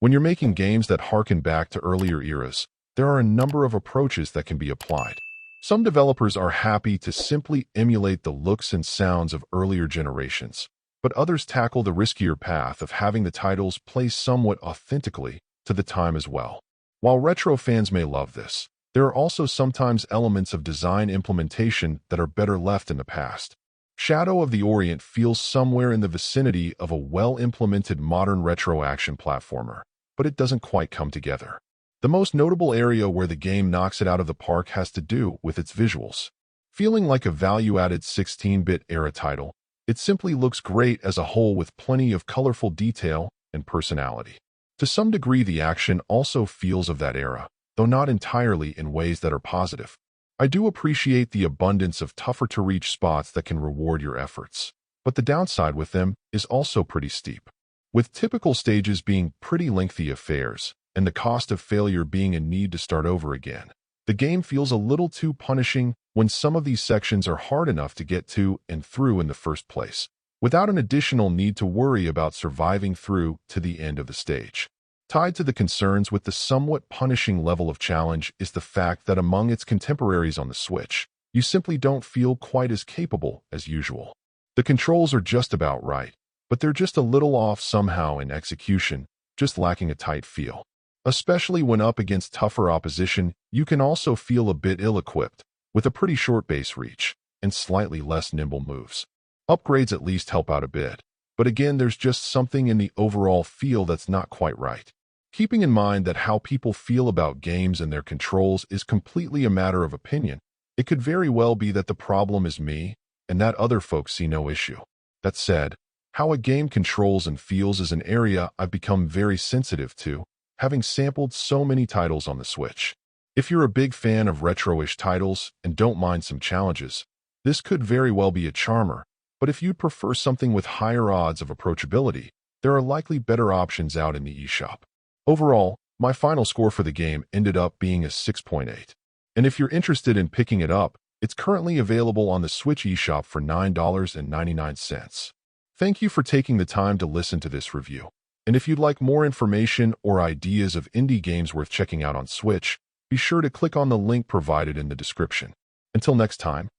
When you're making games that harken back to earlier eras, there are a number of approaches that can be applied. Some developers are happy to simply emulate the looks and sounds of earlier generations, but others tackle the riskier path of having the titles play somewhat authentically to the time as well. While retro fans may love this, there are also sometimes elements of design implementation that are better left in the past. Shadow of the Orient feels somewhere in the vicinity of a well-implemented modern retro action platformer, but it doesn't quite come together. The most notable area where the game knocks it out of the park has to do with its visuals. Feeling like a value-added 16-bit era title, it simply looks great as a whole with plenty of colorful detail and personality. To some degree, the action also feels of that era, though not entirely in ways that are positive. I do appreciate the abundance of tougher-to-reach spots that can reward your efforts, but the downside with them is also pretty steep. With typical stages being pretty lengthy affairs, and the cost of failure being a need to start over again, the game feels a little too punishing when some of these sections are hard enough to get to and through in the first place, without an additional need to worry about surviving through to the end of the stage. Tied to the concerns with the somewhat punishing level of challenge is the fact that among its contemporaries on the Switch, you simply don't feel quite as capable as usual. The controls are just about right, but they're just a little off somehow in execution, just lacking a tight feel. Especially when up against tougher opposition, you can also feel a bit ill-equipped, with a pretty short base reach and slightly less nimble moves. Upgrades at least help out a bit, but again, there's just something in the overall feel that's not quite right. Keeping in mind that how people feel about games and their controls is completely a matter of opinion, it could very well be that the problem is me, and that other folks see no issue. That said, how a game controls and feels is an area I've become very sensitive to, having sampled so many titles on the Switch. If you're a big fan of retro-ish titles and don't mind some challenges, this could very well be a charmer, but if you'd prefer something with higher odds of approachability, there are likely better options out in the eShop. Overall, my final score for the game ended up being a 6.8. And if you're interested in picking it up, it's currently available on the Switch eShop for $9.99. Thank you for taking the time to listen to this review. And if you'd like more information or ideas of indie games worth checking out on Switch, be sure to click on the link provided in the description. Until next time.